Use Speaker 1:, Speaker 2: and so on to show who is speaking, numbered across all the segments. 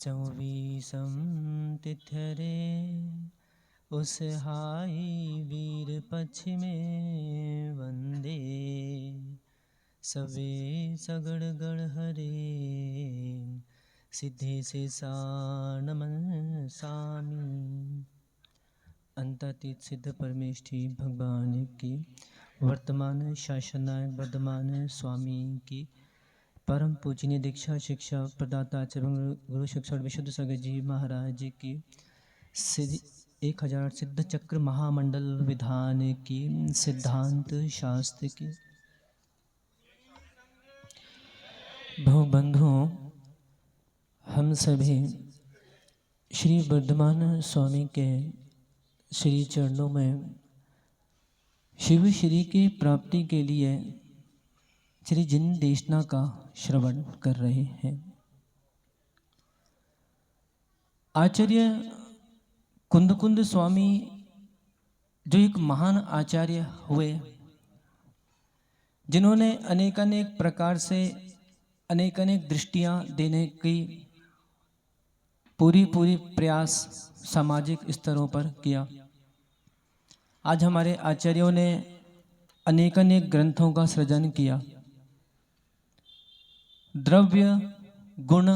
Speaker 1: चौबीसम तिथरे उस हाई वीर पक्ष में वंदे सवे सगड़ गढ़ हरे सिद्धि से नमन सामी। अंततीत सिद्ध परमेष्ठी भगवान की वर्तमान शासनायक वर्धमान स्वामी की परम पूजनीय दीक्षा शिक्षा प्रदाता एवं गुरु शिक्षा विशुद्ध सगे जी महाराज जी की 1000 सिद्ध चक्र महामंडल विधान की सिद्धांत शास्त्र की। बहुबंधुओं, हम सभी श्री वर्धमान स्वामी के श्री चरणों में शिव श्री की प्राप्ति के लिए श्री जिन देशना का श्रवण कर रहे हैं। आचार्य कुंद स्वामी जो एक महान आचार्य हुए, जिन्होंने अनेकानेक प्रकार से अनेकानेक दृष्टियां देने की पूरी प्रयास सामाजिक स्तरों पर किया। आज हमारे आचार्यों ने अनेकानेक ग्रंथों का सृजन किया। द्रव्य गुण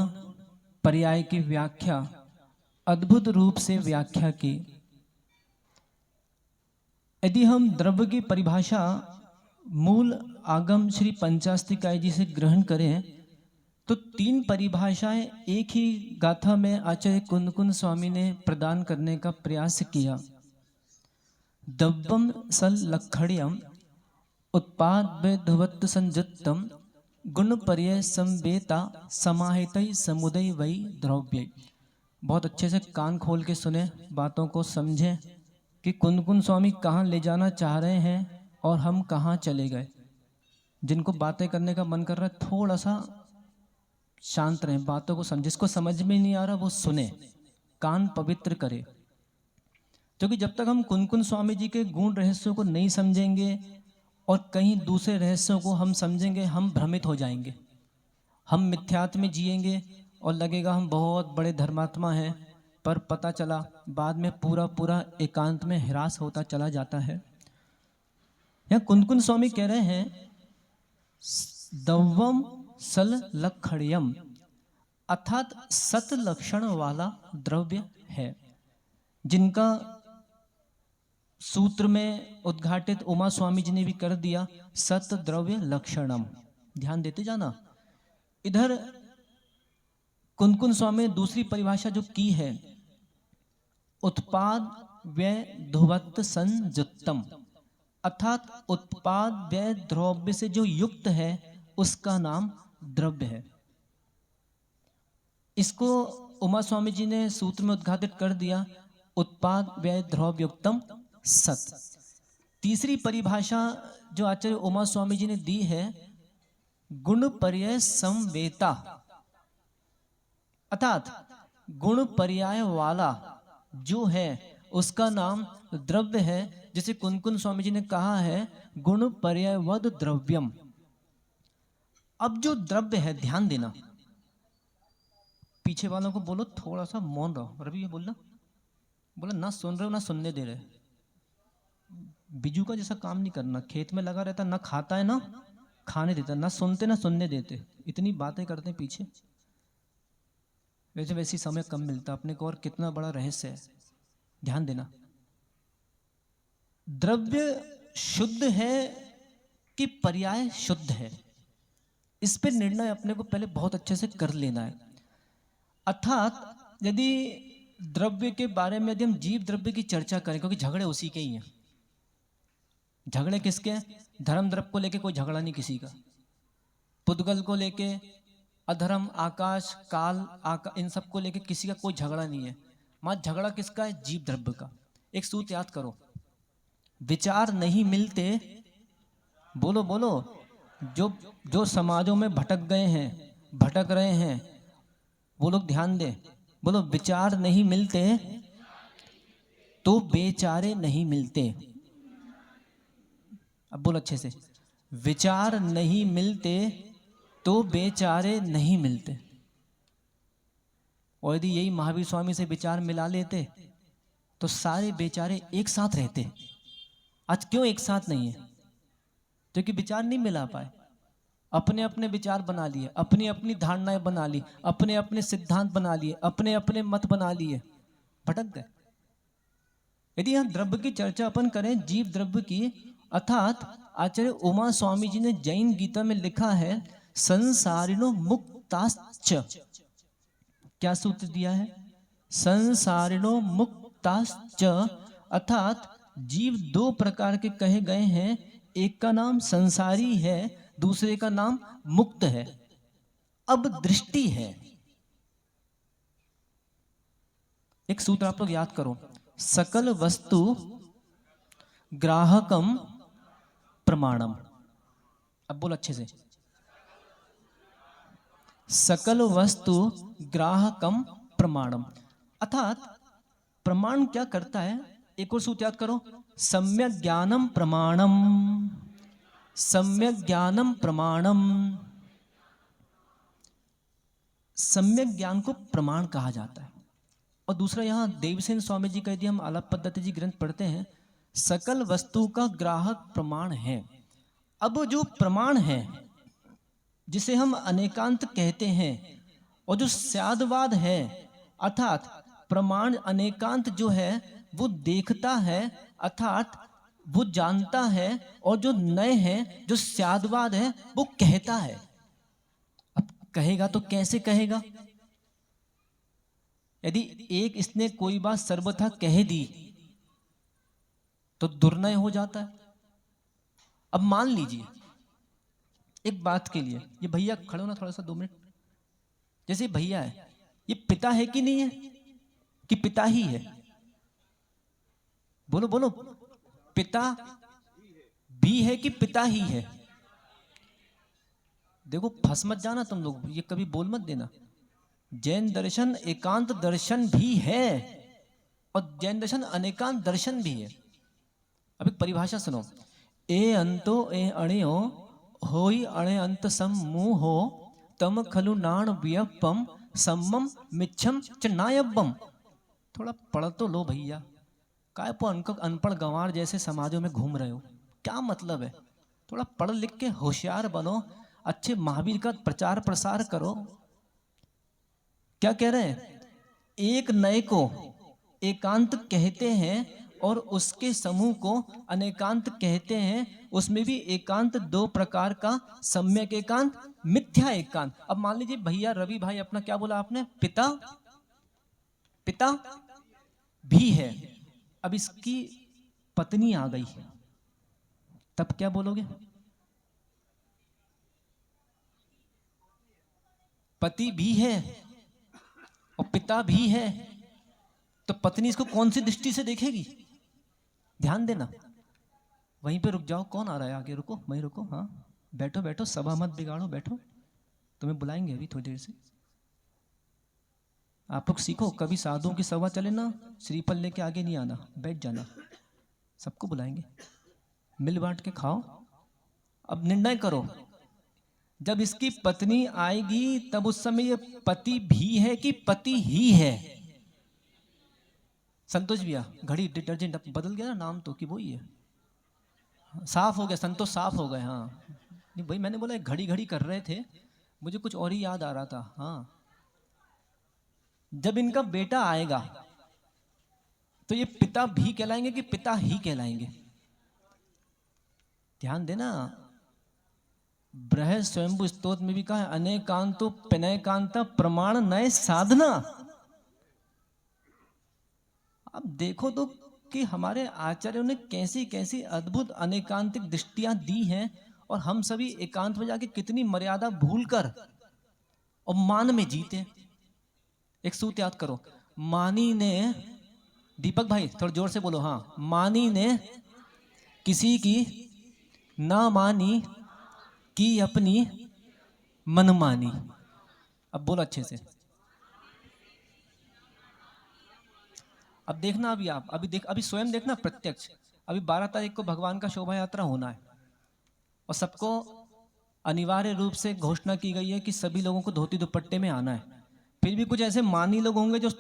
Speaker 1: पर्याय की व्याख्या अद्भुत रूप से व्याख्या की। यदि हम द्रव्य की परिभाषा मूल आगम श्री पंचास्तिकाय जी से ग्रहण करें तो 3 परिभाषाएं एक ही गाथा में आचार्य कुंद स्वामी ने प्रदान करने का प्रयास किया। दव्यम सल लक्षण्यम उत्पाद वैधवत्त संजुत्तम गुण पर्याय संवेता समाहित समुदय वै द्रव्य। बहुत अच्छे से कान खोल के सुने, बातों को समझें कि कुंद स्वामी कहाँ ले जाना चाह रहे हैं और हम कहाँ चले गए। जिनको बातें करने का मन कर रहा है थोड़ा सा शांत रहें, बातों को समझ, जिसको समझ में नहीं आ रहा वो सुने, कान पवित्र करे। क्योंकि जब तक हम कुंद स्वामी जी के गुण रहस्यों को नहीं समझेंगे और कहीं दूसरे रहस्यों को हम समझेंगे, हम भ्रमित हो जाएंगे, हम मिथ्यात्व में जिएंगे और लगेगा हम बहुत बड़े धर्मात्मा हैं, पर पता चला बाद में पूरा एकांत में ह्रास होता चला जाता है। यहाँ कुंद स्वामी कह रहे हैं दव्वम सल लक्षण्यम अर्थात सत लक्षण वाला द्रव्य है, जिनका सूत्र में उद्घाटित उमा स्वामी जी ने भी कर दिया सत द्रव्य लक्षणम। ध्यान देते जाना। इधर कुंद स्वामी ने दूसरी परिभाषा जो की है उत्पाद व्यय ध्रुवत्त संयुक्तम अर्थात उत्पाद व्यय द्रव्य से जो युक्त है उसका नाम द्रव्य है। इसको उमा स्वामी जी ने सूत्र में उद्घाटित कर दिया उत्पाद व्यय द्रव्य युक्तम सत। तीसरी परिभाषा जो आचार्य उमा स्वामी जी ने दी है गुण पर्याय समवेता अर्थात गुण पर्याय वाला जो है उसका नाम द्रव्य है। जैसे कुंद स्वामी जी ने कहा है गुण पर्यायवद द्रव्यम। अब जो द्रव्य है, ध्यान देना, पीछे वालों को बोलो थोड़ा सा मौन रहो। रवि ये बोलना, बोला ना सुन रहे हो ना सुनने दे रहे। बिजू का जैसा काम नहीं करना, खेत में लगा रहता, ना खाता है ना खाने देता, ना सुनते ना सुनने देते, इतनी बातें करते हैं पीछे। वैसे समय कम मिलता अपने को, और कितना बड़ा रहस्य है। ध्यान देना, द्रव्य शुद्ध है कि पर्याय शुद्ध है, इस पर निर्णय अपने को पहले बहुत अच्छे से कर लेना है। अर्थात यदि द्रव्य के बारे में यदि हम जीव द्रव्य की चर्चा करें, क्योंकि झगड़े उसी के ही हैं। झगड़े किसके हैं? धर्म द्रव्य को लेके कोई झगड़ा नहीं किसी का, पुद्गल को लेके, अधर्म आकाश काल इन सब को लेके किसी का कोई झगड़ा नहीं है। मां झगड़ा किसका है? जीव द्रव्य का। एक सूत्र याद करो, विचार नहीं मिलते, बोलो बोलो, जो समाजों में भटक गए हैं, भटक रहे हैं, वो लोग ध्यान दें, बोलो विचार नहीं मिलते तो बेचारे नहीं मिलते। अब बोलो अच्छे से, विचार नहीं मिलते तो बेचारे नहीं मिलते। और यदि यही महावीर स्वामी से विचार मिला लेते तो सारे बेचारे एक साथ रहते। आज क्यों एक साथ नहीं है? क्योंकि विचार नहीं मिला पाए, अपने अपने विचार बना लिए, अपनी अपनी धारणाएं बना ली, अपने अपने सिद्धांत बना लिए, अपने अपने मत बना लिए, भटक गए। यदि यहाँ द्रव्य की चर्चा अपन करें, जीव द्रव्य की, अर्थात आचार्य उमा स्वामी जी ने जैन गीता में लिखा है संसारिणो मुक्ताश्च। क्या सूत्र दिया है? संसारिणो मुक्ताश्च, अर्थात जीव दो प्रकार के कहे गए हैं, एक का नाम संसारी है, दूसरे का नाम मुक्त है। अब दृष्टि है, एक सूत्र आप लोग याद करो, सकल वस्तु ग्राहकम प्रमाणम। अब बोल अच्छे से, सकल वस्तु ग्राहकम प्रमाणम, अर्थात प्रमाण क्या करता है? एक और सूत्र याद करो, सम्यक ज्ञानम प्रमाणम, सम्यक ज्ञानम प्रमाणम। सम्यक ज्ञान को प्रमाण कहा जाता है। और दूसरा यहाँ देवसेन स्वामी जी कह दिया, हम आलाप पद्धति जी ग्रंथ पढ़ते हैं, सकल वस्तु का ग्राहक प्रमाण है। अब जो प्रमाण है जिसे हम अनेकांत कहते हैं, और जो स्यादवाद है, अर्थात प्रमाण अनेकांत जो है वो देखता है, अर्थात वो जानता है, और जो नए है, जो स्यादवाद है, वो कहता है। अब कहेगा तो कैसे कहेगा? यदि एक इसने कोई बात सर्वथा कह दी तो दुर्नय हो जाता है। अब मान लीजिए एक बात के लिए, ये भैया खड़े हो ना थोड़ा सा 2 मिनट, जैसे भैया है, ये पिता है कि नहीं है, कि पिता ही है? बोलो बोलो, पिता भी है कि पिता ही है? देखो फंस मत जाना तुम लोग, ये कभी बोल मत देना। जैन दर्शन एकांत दर्शन भी है और जैन दर्शन अनेकांत दर्शन भी है। अब एक परिभाषा सुनो, ए अंतो ए अणयो होई अणे अंत सम्मूहो तम खलु नाण व्यपम सम्मम मिच्छम च नायब्बम। थोड़ा पढ़ तो लो भैया, काय पो अनपढ़ गंवार जैसे समाजों में घूम रहे हो, क्या मतलब है? थोड़ा पढ़ लिख के होशियार बनो, अच्छे महावीर का प्रचार प्रसार करो। क्या कह रहे हैं? एक नए को एकांत कहते हैं और उसके समूह को अनेकांत कहते हैं। उसमें भी एकांत 2 प्रकार का, सम्यक एकांत, मिथ्या एकांत। अब मान लीजिए भैया रवि भाई अपना क्या बोला आपने? पिता, पिता भी है। अब इसकी पत्नी आ गई, तब क्या बोलोगे? पति भी है और पिता भी है, तो पत्नी इसको कौन सी दृष्टि से देखेगी? ध्यान देना, वहीं पे रुक जाओ। कौन आ रहा है आगे? रुको, वहीं रुको। हाँ बैठो बैठो, सभा मत बिगाड़ो, बैठो, तुम्हें बुलाएंगे अभी थोड़ी देर से। आप लोग सीखो, कभी साधुओं की सभा चले ना, श्रीफल लेके आगे नहीं आना, बैठ जाना, सबको बुलाएंगे, मिल बांट के खाओ। अब निर्णय करो, जब इसकी पत्नी आएगी तब उस समय ये पति भी है कि पति ही है? संतोष भैया, घड़ी डिटर्जेंट बदल गया ना नाम तो, कि वही है? साफ हो गया संतोष, साफ हो गए। हाँ नहीं भाई, मैंने बोला घड़ी घड़ी कर रहे थे, मुझे कुछ और ही याद आ रहा था। हाँ, जब इनका बेटा आएगा तो ये पिता भी कहलाएंगे कि पिता ही कहलाएंगे? ध्यान देना, बृहद स्वयंभू स्तोत्र में भी कहा है, अनेकांतो पिनयकांता प्रमाण नए साधना। अब देखो तो कि हमारे आचार्यों ने कैसी कैसी अद्भुत अनेकांतिक दृष्टियां दी हैं, और हम सभी एकांत में जाके कितनी मर्यादा भूलकर और मान में जीते। एक सूत्र याद करो, मानी ने, दीपक भाई थोड़ा जोर से बोलो, हाँ, मानी ने किसी की ना मानी की अपनी मनमानी। अब बोलो अच्छे से। अब देखना, अभी आप अभी स्वयं देखना प्रत्यक्ष। अभी 12 तारीख को भगवान का शोभा यात्रा होना है और सबको अनिवार्य रूप से घोषणा की गई है कि सभी लोगों को धोती दुपट्टे में आना है। फिर भी कुछ ऐसे मानी लोग होंगे जो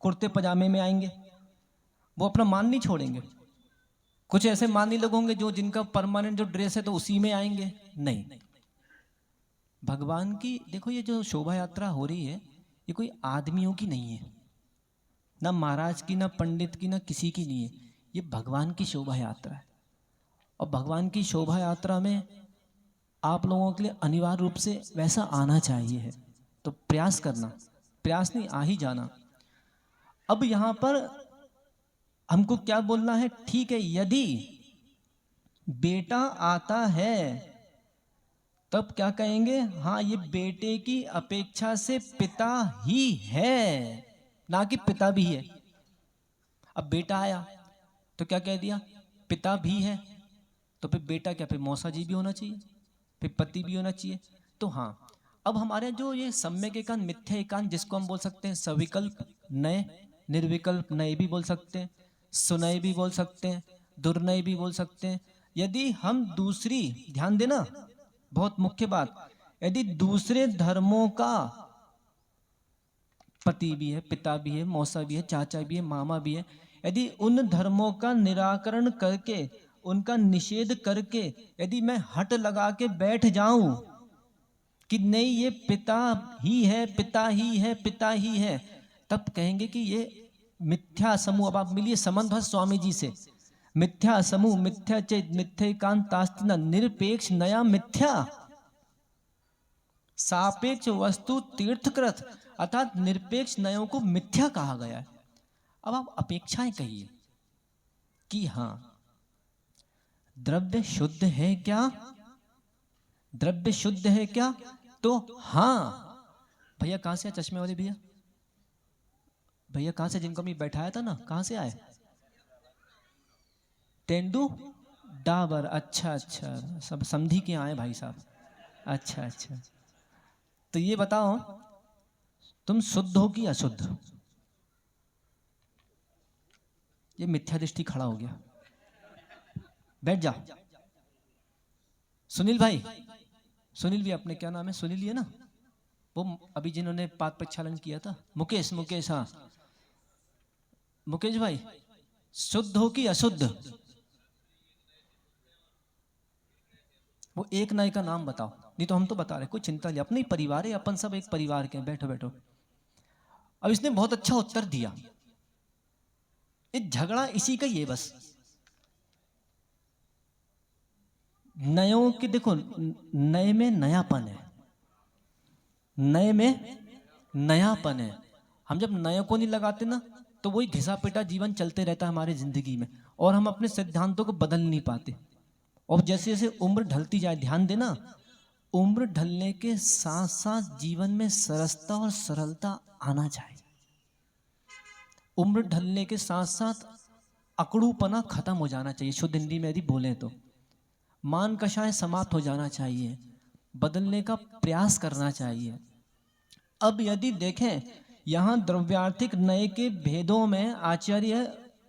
Speaker 1: कुर्ते पजामे में आएंगे, वो अपना मान नहीं छोड़ेंगे। कुछ ऐसे मानी लोग होंगे जो जिनका परमानेंट जो ड्रेस है तो उसी में आएंगे। नहीं, भगवान की देखो ये जो शोभा यात्रा हो रही है ये कोई आदमियों की नहीं है, ना महाराज की, ना पंडित की, ना किसी की नहीं है, ये भगवान की शोभा यात्रा है। और भगवान की शोभा यात्रा में आप लोगों के लिए अनिवार्य रूप से वैसा आना चाहिए है, तो प्रयास करना, प्रयास नहीं आ ही जाना। अब यहां पर हमको क्या बोलना है, ठीक है यदि बेटा आता है तब क्या कहेंगे, हाँ ये बेटे की अपेक्षा से पिता ही है, ना कि पिता भी है। अब बेटा आया तो क्या कह दिया, पिता भी है, तो फिर बेटा क्या, फिर मौसा जी भी होना चाहिए, फिर पति भी होना चाहिए। तो हाँ, अब हमारे जो ये सम्यक एकांत, मिथ्या एकांत, जिसको हम बोल सकते हैं सविकल्प नय, निर्विकल्प नय भी बोल सकते हैं, सुनय भी बोल सकते हैं, दुर्नय भी बोल सकते हैं। यदि हम दूसरी, ध्यान देना बहुत मुख्य बात, यदि दूसरे धर्मों का पति भी है, पिता भी है, मौसा भी है, चाचा भी है, मामा भी है, यदि उन धर्मों का निराकरण करके, उनका निषेध करके यदि मैं हट लगा के बैठ जाऊं कि नहीं ये पिता ही है, पिता ही है, पिता ही है, तब कहेंगे कि ये मिथ्या समूह। अब आप मिलिए समन्वय स्वामी जी से, मिथ्या समूह मिथ्या चेत मिथ्यकांतास्ति न निरपेक्ष नया मिथ्या, सापेक्ष वस्तु तीर्थकृत, अर्थात निरपेक्ष नयों को मिथ्या कहा गया है। अब आप अपेक्षाएं कहिए कि हां द्रव्य शुद्ध है क्या, द्रव्य शुद्ध है क्या, तो हां। भैया कहां से आए, चश्मे वाले भैया, भैया कहां से, जिनको मैं बैठाया था ना, कहां से आए, तेंदू डाबर, अच्छा अच्छा, सब समधी के आए भाई साहब, अच्छा अच्छा। तो ये बताओ तुम शुद्ध हो कि अशुद्ध, ये मिथ्या दृष्टि खड़ा हो गया, बैठ जा। सुनील भाई, सुनील भी अपने क्या नाम है, सुनील ही है ना, वो अभी जिन्होंने पाद प्रक्षालन किया था, मुकेश, मुकेश, हाँ मुकेश भाई, शुद्ध हो कि अशुद्ध, वो एक नए का नाम बताओ, नहीं तो हम तो बता रहे, कोई चिंता नहीं, अपने परिवार है, अपन सब एक परिवार के, बैठो बैठो। अब इसने बहुत अच्छा उत्तर दिया, ये झगड़ा इसी का ही है बस, नयों की देखो, नए में नयापन है, नए में नयापन है। हम जब नए को नहीं लगाते ना तो वही घिसा पिटा जीवन चलते रहता है हमारी जिंदगी में, और हम अपने सिद्धांतों को बदल नहीं पाते। और जैसे जैसे उम्र ढलती जाए, ध्यान देना, उम्र ढलने के साथ साथ जीवन में सरसता और सरलता आना चाहिए। उम्र ढलने के साथ साथ अकड़ूपना खत्म हो जाना चाहिए, शुद्ध हिंदी में यदि बोले तो मान कषाय समाप्त हो जाना चाहिए, बदलने का प्रयास करना चाहिए। अब यदि देखें यहां द्रव्यार्थिक नय के भेदों में आचार्य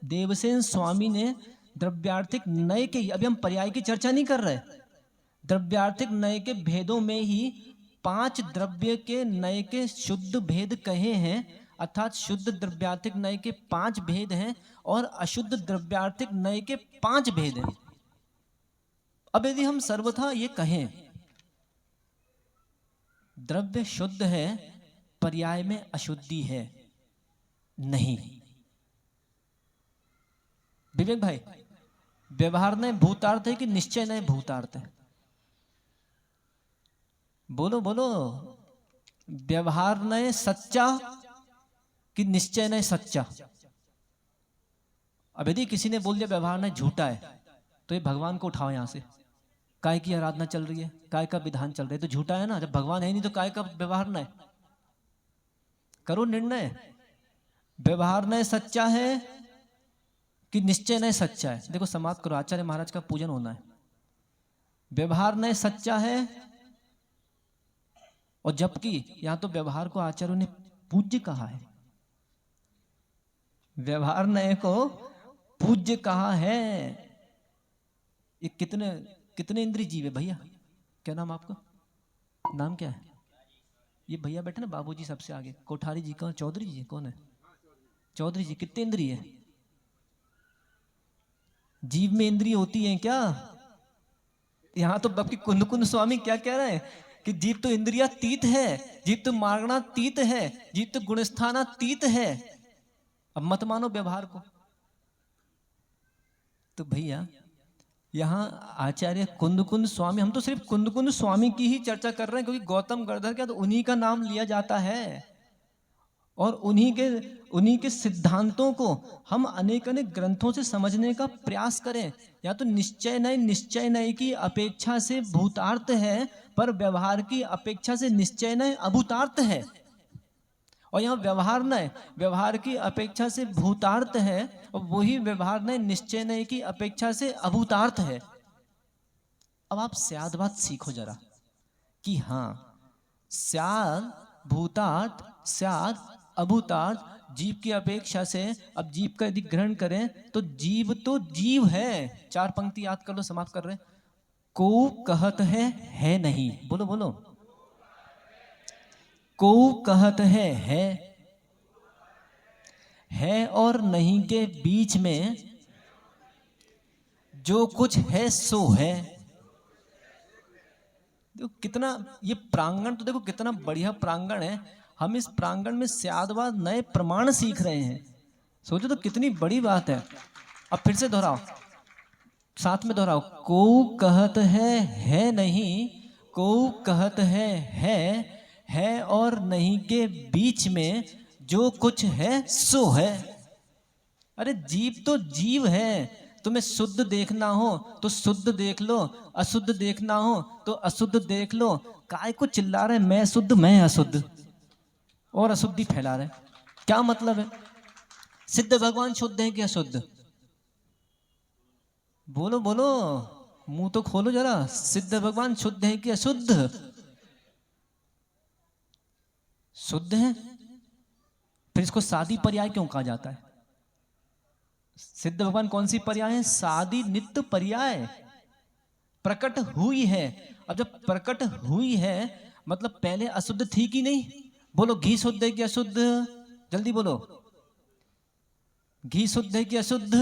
Speaker 1: देवसेन स्वामी ने द्रव्यार्थिक नय के, अभी हम पर्याय की चर्चा नहीं कर रहे, द्रव्यार्थिक नय के भेदों में ही 5 द्रव्य के नय के शुद्ध भेद कहे हैं, अर्थात शुद्ध द्रव्यार्थिक नय के 5 भेद हैं और अशुद्ध द्रव्यार्थिक नय के 5 भेद हैं। अब यदि हम सर्वथा ये कहें द्रव्य शुद्ध है, पर्याय में अशुद्धि है, नहीं। विवेक भाई, व्यवहार नय भूतार्थ है कि निश्चय नय भूतार्थ है, बोलो बोलो, व्यवहार नय सच्चा कि निश्चय नय सच्चा। अब यदि किसी ने बोल दिया व्यवहार नय झूठा है, तो ये भगवान को उठाओ यहां से, काय की आराधना चल रही है, काय का विधान चल रहा है, तो झूठा है ना, जब भगवान है नहीं तो काय का व्यवहार नय, करो निर्णय, व्यवहार नय सच्चा है कि निश्चय नय सच्चा है। देखो समाप्त करो, आचार्य महाराज का पूजन होना है, व्यवहार नय सच्चा है, और जबकि यहां तो व्यवहार को आचार्यों ने पूज्य कहा है, व्यवहार नय को पूज्य कहा है। ये कितने कितने इंद्रिय जीव है भैया, क्या नाम आपका, नाम क्या है, ये भैया बैठे ना बाबूजी सबसे आगे, कोठारी जी कौन, चौधरी जी कौन है, चौधरी जी, कितने इंद्रिय है? जीव में इंद्रिय होती है क्या? यहाँ तो बल्कि कुंद कुंद स्वामी क्या कह रहे हैं कि जीव तो इंद्रियातीत है, जीव तो मारणातीत है, जीव तो गुणस्थानातीत है। अब मत मानो व्यवहार को। तो भैया यहाँ आचार्य कुंद कुंद स्वामी, हम तो सिर्फ कुंद कुंद स्वामी की ही चर्चा कर रहे हैं, क्योंकि गौतम गणधर क्या तो उन्हीं का नाम लिया जाता है, और उन्हीं के सिद्धांतों को हम अनेक अनेक ग्रंथों से समझने का प्रयास करें। या तो निश्चय नहीं की अपेक्षा से भूतार्थ है, पर व्यवहार की अपेक्षा से निश्चय नय अभूतार्थ है। और यहाँ व्यवहार नय व्यवहार की अपेक्षा से भूतार्थ है, और वही व्यवहार नय निश्चय नय की अपेक्षा से अभूतार्थ है। अब आप स्याद बात सीखो जरा कि हाँ, स्याद भूतार्थ, स्याद अभूतार्थ, जीव की अपेक्षा से। अब जीव का यदि ग्रहण करें तो जीव है। 4 पंक्ति याद कर लो, समाप्त कर रहे। को कहत है नहीं, बोलो बोलो, को कहत है और नहीं के बीच में जो कुछ है सो है। देखो कितना ये प्रांगण, तो देखो कितना बढ़िया प्रांगण है। हम इस प्रांगण में स्यादवाद नए प्रमाण सीख रहे हैं। सोचो तो कितनी बड़ी बात है। अब फिर से दोहराओ, साथ में दोहराओ, को कहत है नहीं, को कहत है और नहीं के बीच में जो कुछ है सो है। अरे जीव तो जीव है। तुम्हें शुद्ध देखना हो तो शुद्ध देख लो, अशुद्ध देखना हो तो अशुद्ध देख लो। काय को चिल्ला रहे मैं शुद्ध मैं अशुद्ध, और अशुद्धि फैला रहे, क्या मतलब है? सिद्ध भगवान शुद्ध है कि अशुद्ध? बोलो बोलो, मुंह तो खोलो जरा। सिद्ध भगवान शुद्ध है कि अशुद्ध? शुद्ध है। फिर इसको सादी पर्याय क्यों कहा जाता है? सिद्ध भगवान कौन सी पर्याय है? सादी नित्य पर्याय, प्रकट हुई है। अब जब प्रकट हुई है मतलब पहले अशुद्ध थी कि नहीं? बोलो, घी शुद्ध है कि अशुद्ध? जल्दी बोलो, घी शुद्ध है कि अशुद्ध?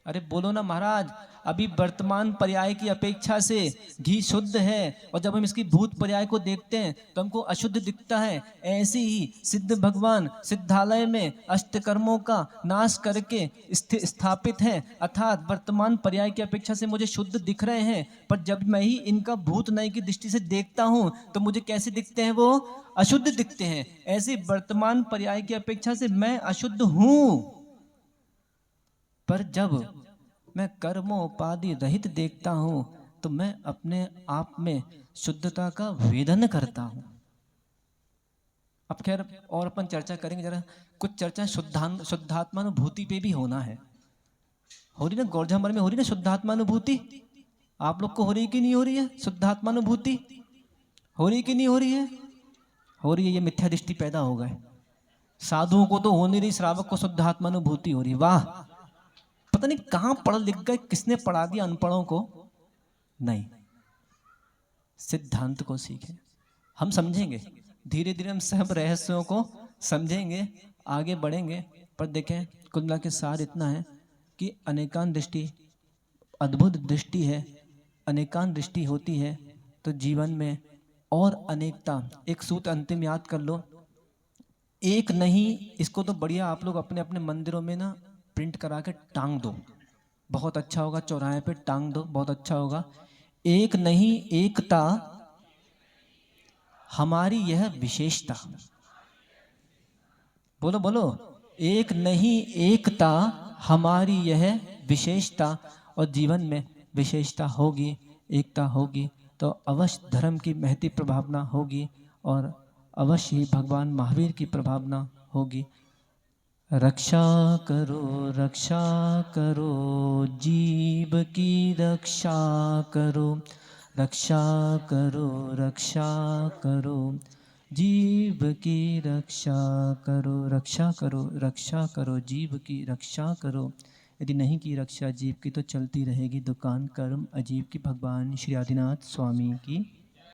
Speaker 1: अरे बोलो ना महाराज। अभी वर्तमान पर्याय की अपेक्षा से घी शुद्ध है, और जब हम इसकी भूत पर्याय को देखते हैं तो हमको अशुद्ध दिखता है। ऐसे ही सिद्ध भगवान सिद्धालय में अष्टकर्मों का नाश करके स्थापित है, अर्थात वर्तमान पर्याय की अपेक्षा से मुझे शुद्ध दिख रहे हैं। पर जब मैं ही इनका भूत नय की दृष्टि से देखता हूं तो मुझे कैसे दिखते हैं? वो अशुद्ध दिखते हैं। ऐसे वर्तमान पर्याय की अपेक्षा से मैं अशुद्ध हूं। पर जब मैं कर्मोपाधि रहित देखता हूं तो मैं अपने आप में शुद्धता का वेदन करता हूं। अब खैर और अपन चर्चा करेंगे जरा, कुछ चर्चा शुद्धात्मानुभूति पे भी होना है। हो रही ना गौरझामर में, हो रही ना शुद्धात्मानुभूति? आप लोग को हो रही कि नहीं हो रही है शुद्धात्मानुभूति? हो रही कि नहीं हो रही है? हो रही है। ये मिथ्या दृष्टि पैदा हो गए। साधुओं को तो हो नहीं रही, श्रावक को शुद्धात्मानुभूति हो रही। वाह, पता नहीं कहां पढ़ लिख गए, किसने पढ़ा दिया अनपढ़ों को। नहीं, सिद्धांत को सीखें। हम समझेंगे धीरे धीरे, हम सब रहस्यों को समझेंगे, आगे बढ़ेंगे। पर देखें कुल मिला के सार इतना है कि अनेकांत दृष्टि अद्भुत दृष्टि है। अनेकांत दृष्टि होती है तो जीवन में और अनेकता। एक सूत्र अंतिम याद कर लो, एक नहीं, इसको तो बढ़िया आप लोग अपने अपने मंदिरों में ना प्रिंट करा के टांग दो, बहुत अच्छा होगा। चौराहे पे टांग दो, बहुत अच्छा होगा। एक नहीं एकता हमारी यह विशेषता। बोलो बोलो, एक नहीं एकता हमारी यह विशेषता। और जीवन में विशेषता होगी, एकता होगी तो अवश्य धर्म की महती प्रभावना होगी, और अवश्य ही भगवान महावीर की प्रभावना होगी। रक्षा करो जीव की रक्षा करो, रक्षा करो जीव की रक्षा करो, रक्षा करो जीव की रक्षा करो। यदि नहीं की रक्षा जीव की तो चलती रहेगी दुकान कर्म अजीब की। भगवान श्री आदिनाथ स्वामी की